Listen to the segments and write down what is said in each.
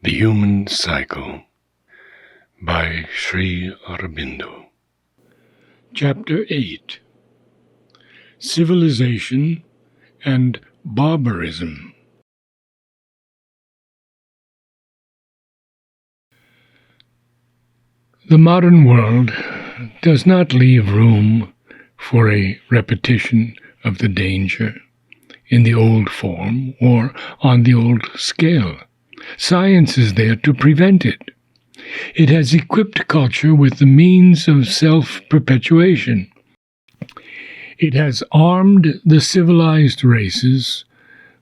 The Human Cycle by Sri Aurobindo. Chapter 8. Civilization and Barbarism. The modern world does not leave room for a repetition of the danger in the old form or on the old scale. Science is there to prevent it. It has equipped culture with the means of self-perpetuation. It has armed the civilized races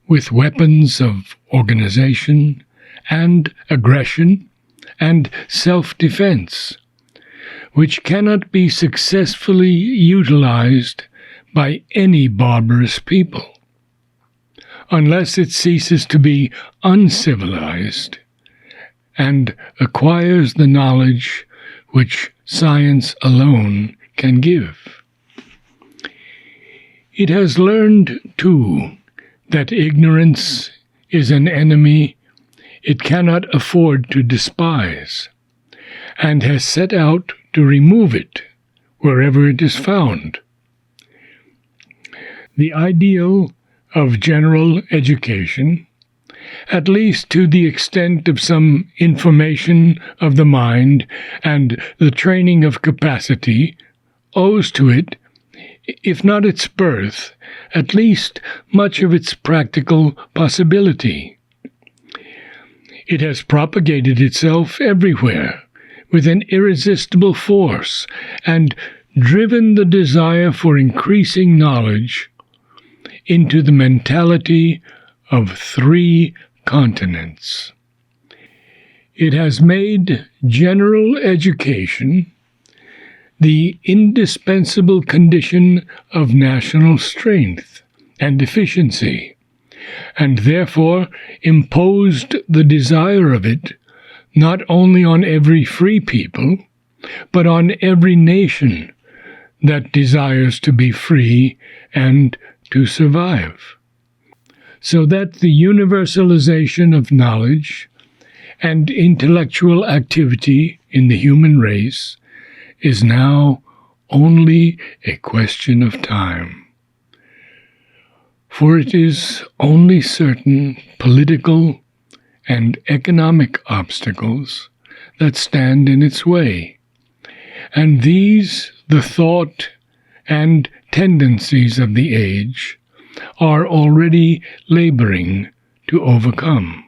with weapons of organization and aggression and self-defense, which cannot be successfully utilized by any barbarous people, unless it ceases to be uncivilized and acquires the knowledge which science alone can give. It has learned, too, that ignorance is an enemy it cannot afford to despise, and has set out to remove it wherever it is found. The ideal of general education, at least to the extent of some information of the mind and the training of capacity, owes to it, if not its birth, at least much of its practical possibility. It has propagated itself everywhere with an irresistible force and driven the desire for increasing knowledge into the mentality of 3 continents. It has made general education the indispensable condition of national strength and efficiency, and therefore imposed the desire of it not only on every free people, but on every nation that desires to be free and to survive, so that the universalization of knowledge and intellectual activity in the human race is now only a question of time. For it is only certain political and economic obstacles that stand in its way, and these the thought and tendencies of the age are already laboring to overcome.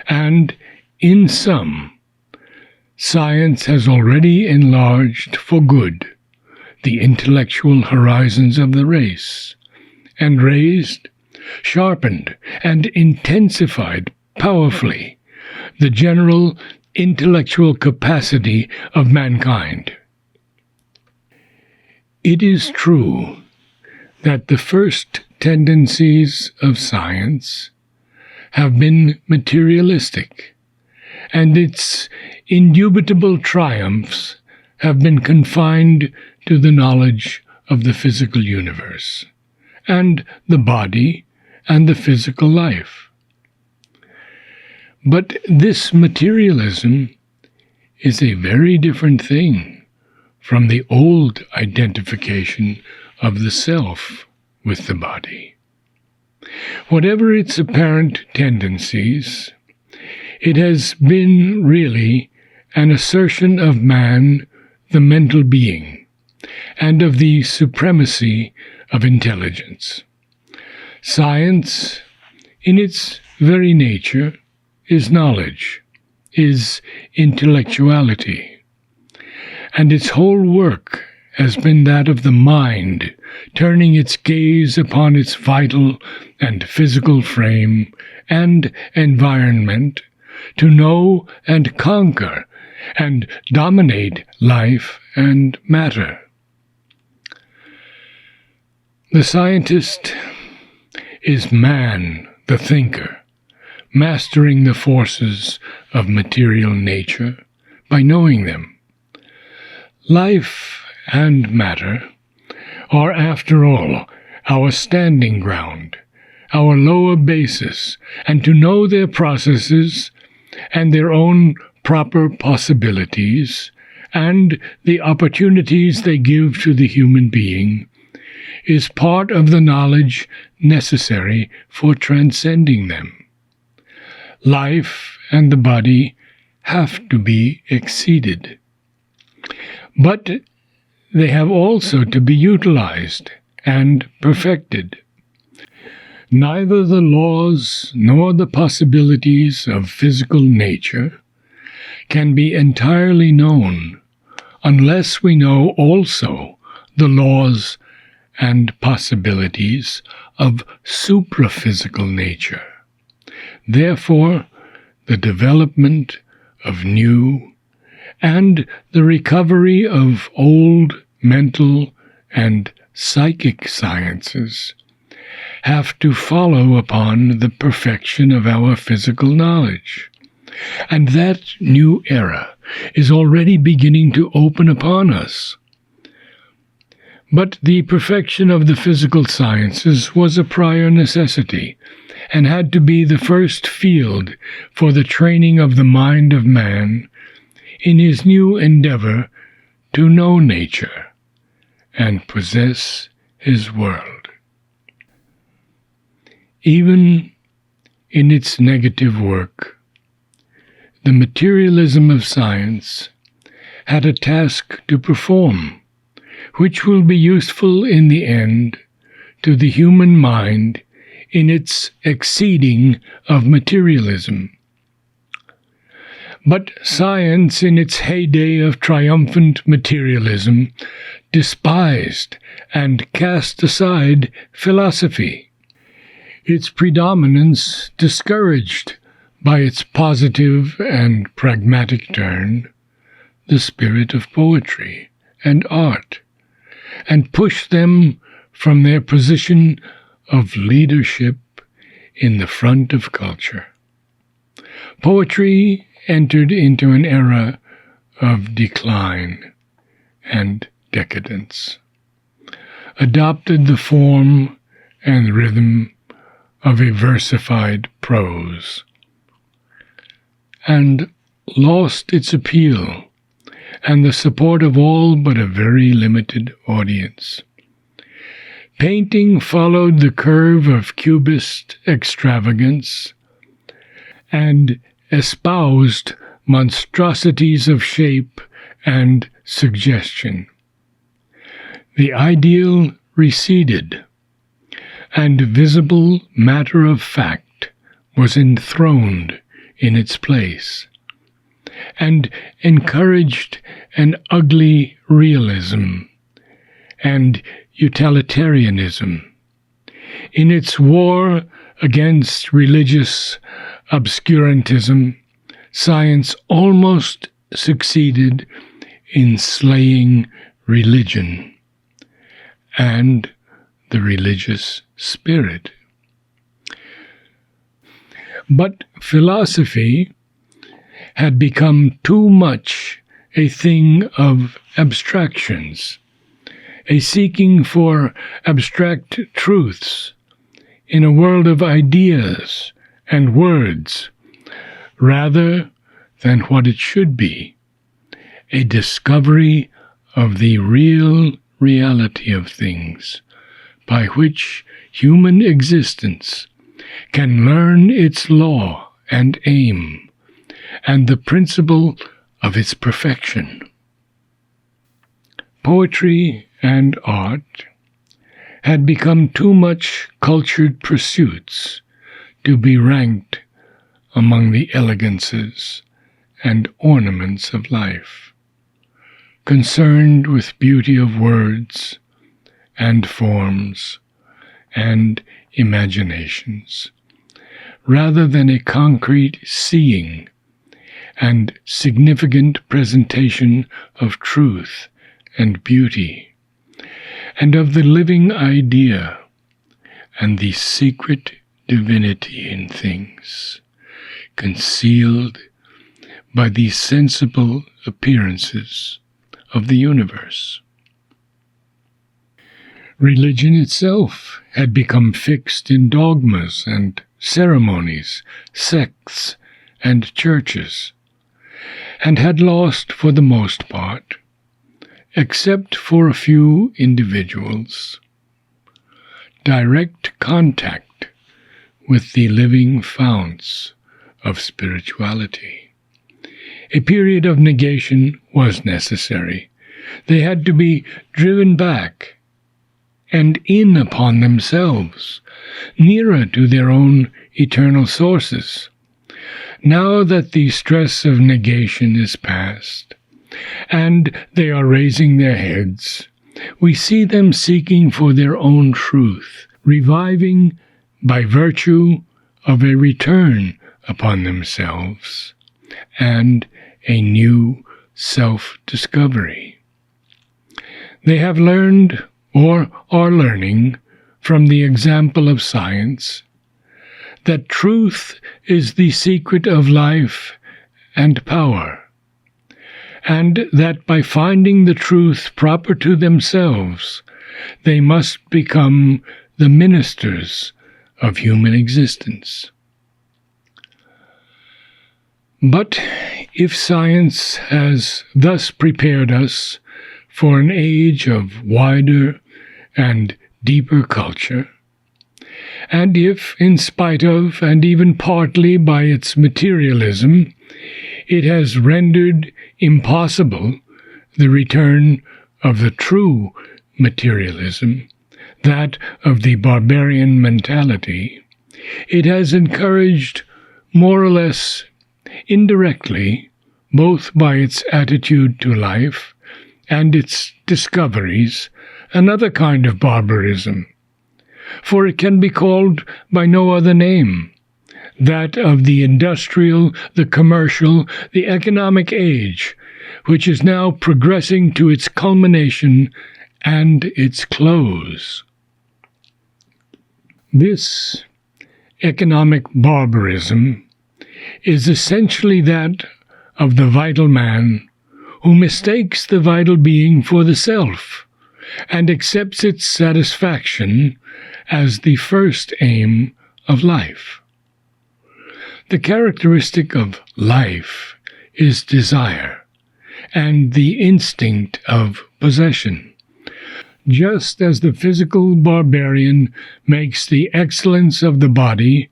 And in some, science has already enlarged for good the intellectual horizons of the race, and raised, sharpened, and intensified powerfully the general intellectual capacity of mankind. It is true that the first tendencies of science have been materialistic, and its indubitable triumphs have been confined to the knowledge of the physical universe, and the body, and the physical life. But this materialism is a very different thing from the old identification of the self with the body. Whatever its apparent tendencies, it has been really an assertion of man, the mental being, and of the supremacy of intelligence. Science, in its very nature, is knowledge, is intellectuality, and its whole work has been that of the mind, turning its gaze upon its vital and physical frame and environment to know and conquer and dominate life and matter. The scientist is man, the thinker, mastering the forces of material nature by knowing them. Life and matter are, after all, our standing ground, our lower basis, and to know their processes and their own proper possibilities, and the opportunities they give to the human being, is part of the knowledge necessary for transcending them. Life and the body have to be exceeded. But they have also to be utilized and perfected. Neither the laws nor the possibilities of physical nature can be entirely known unless we know also the laws and possibilities of supraphysical nature. Therefore, the development of new and the recovery of old mental and psychic sciences have to follow upon the perfection of our physical knowledge. And that new era is already beginning to open upon us. But the perfection of the physical sciences was a prior necessity, and had to be the first field for the training of the mind of man in his new endeavor to know nature and possess his world. Even in its negative work, the materialism of science had a task to perform, which will be useful in the end to the human mind in its exceeding of materialism. But science, in its heyday of triumphant materialism, despised and cast aside philosophy, its predominance discouraged by its positive and pragmatic turn the spirit of poetry and art, and pushed them from their position of leadership in the front of culture. Poetry entered into an era of decline and decadence, adopted the form and rhythm of a versified prose, and lost its appeal and the support of all but a very limited audience. Painting followed the curve of Cubist extravagance and espoused monstrosities of shape and suggestion. The ideal receded, and visible matter of fact was enthroned in its place, and encouraged an ugly realism and utilitarianism. In its war against religious obscurantism, science almost succeeded in slaying religion and the religious spirit. But philosophy had become too much a thing of abstractions, a seeking for abstract truths in a world of ideas and words, rather than what it should be, a discovery of the real reality of things, by which human existence can learn its law and aim, and the principle of its perfection. Poetry and art had become too much cultured pursuits to be ranked among the elegances and ornaments of life, concerned with beauty of words and forms and imaginations, rather than a concrete seeing and significant presentation of truth and beauty, and of the living idea and the secret divinity in things, concealed by the sensible appearances of the universe. Religion itself had become fixed in dogmas and ceremonies, sects and churches, and had lost for the most part, except for a few individuals, direct contact with the living founts of spirituality. A period of negation was necessary. They had to be driven back and in upon themselves, nearer to their own eternal sources. Now that the stress of negation is past, and they are raising their heads, we see them seeking for their own truth, reviving by virtue of a return upon themselves and a new self-discovery. They have learned, or are learning, from the example of science, that truth is the secret of life and power, and that by finding the truth proper to themselves, they must become the ministers of human existence. But if science has thus prepared us for an age of wider and deeper culture, and if, in spite of, and even partly by its materialism, it has rendered impossible the return of the true materialism, that of the barbarian mentality, it has encouraged, more or less indirectly, both by its attitude to life and its discoveries, another kind of barbarism, for it can be called by no other name, that of the industrial, the commercial, the economic age, which is now progressing to its culmination and its close. This economic barbarism is essentially that of the vital man who mistakes the vital being for the self and accepts its satisfaction as the first aim of life. The characteristic of life is desire and the instinct of possession. Just as the physical barbarian makes the excellence of the body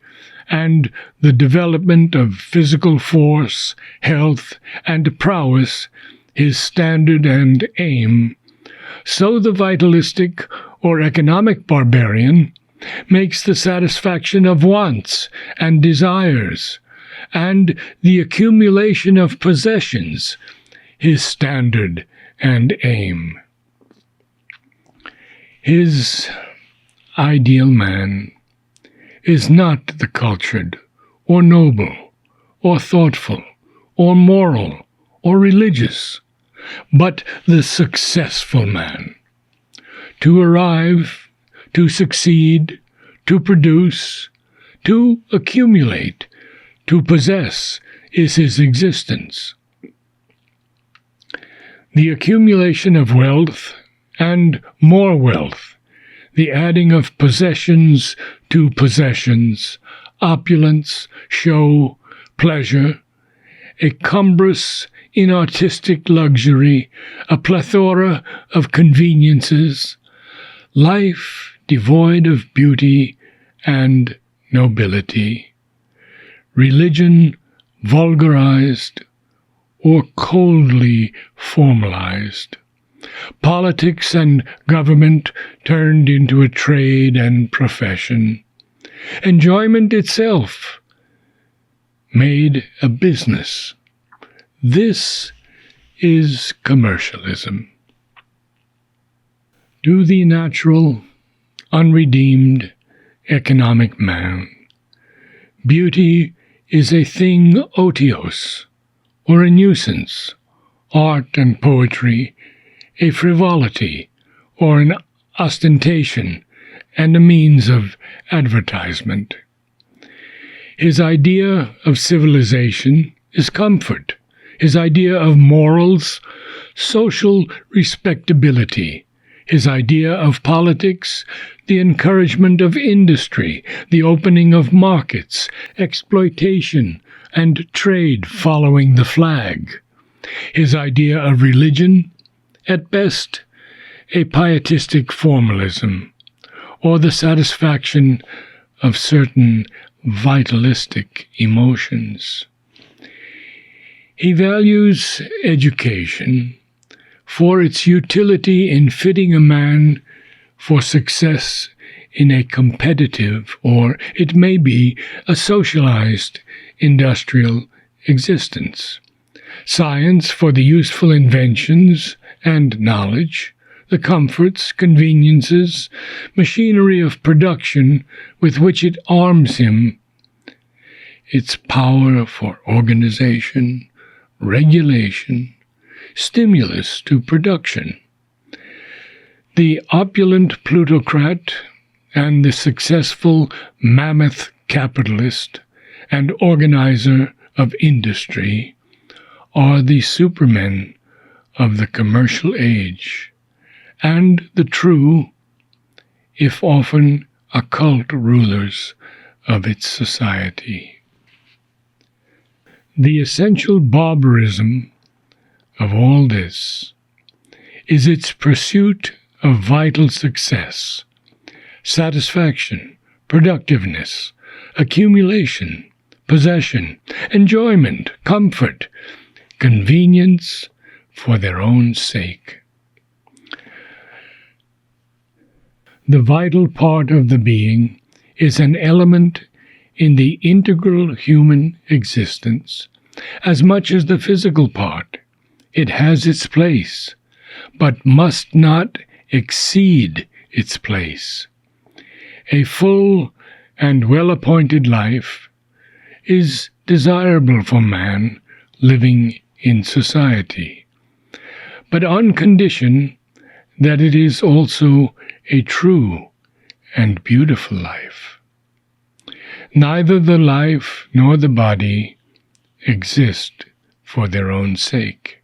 and the development of physical force, health, and prowess his standard and aim, so the vitalistic or economic barbarian makes the satisfaction of wants and desires and the accumulation of possessions his standard and aim. His ideal man is not the cultured, or noble, or thoughtful, or moral, or religious, but the successful man. To arrive, to succeed, to produce, to accumulate, to possess is his existence. The accumulation of wealth and more wealth, the adding of possessions to possessions, opulence, show, pleasure, a cumbrous, inartistic luxury, a plethora of conveniences, life devoid of beauty and nobility, religion vulgarized or coldly formalized, politics and government turned into a trade and profession, enjoyment itself made a business. This is commercialism. To the natural, unredeemed, economic man, beauty is a thing otiose, or a nuisance, art and poetry a frivolity, or an ostentation, and a means of advertisement. His idea of civilization is comfort, his idea of morals, social respectability, his idea of politics, the encouragement of industry, the opening of markets, exploitation, and trade following the flag. His idea of religion, at best, a pietistic formalism, or the satisfaction of certain vitalistic emotions. He values education for its utility in fitting a man for success in a competitive, or it may be a socialized, industrial existence. Science for the useful inventions and knowledge, the comforts, conveniences, machinery of production with which it arms him, its power for organization, regulation, stimulus to production. The opulent plutocrat and the successful mammoth capitalist and organizer of industry are the supermen of the commercial age, and the true, if often occult rulers of its society. The essential barbarism of all this is its pursuit of vital success, satisfaction, productiveness, accumulation, possession, enjoyment, comfort, convenience for their own sake. The vital part of the being is an element in the integral human existence, as much as the physical part. It has its place, but must not exceed its place. A full and well-appointed life is desirable for man living in society, but on condition that it is also a true and beautiful life. Neither the life nor the body exist for their own sake,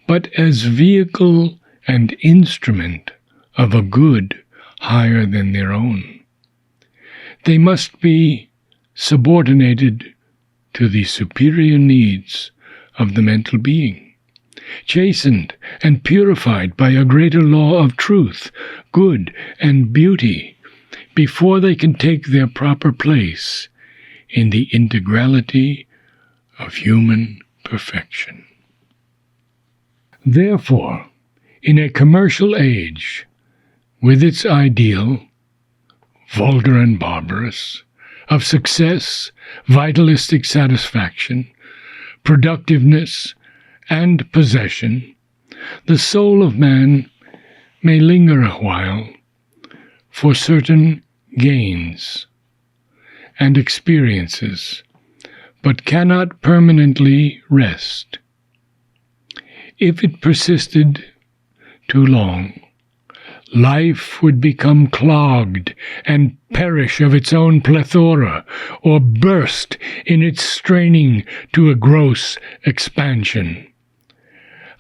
but as vehicle and instrument of a good higher than their own. They must be subordinated to the superior needs of the mental being, chastened and purified by a greater law of truth, good, and beauty, before they can take their proper place in the integrality of human perfection. Therefore, in a commercial age, with its ideal, vulgar and barbarous, of success, vitalistic satisfaction, productiveness, and possession, the soul of man may linger a while for certain gains and experiences, but cannot permanently rest. If it persisted too long, life would become clogged and perish of its own plethora, or burst in its straining to a gross expansion.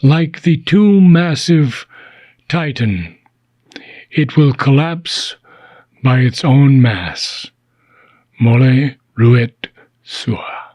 Like the too massive Titan, it will collapse by its own mass. Mole ruet sua.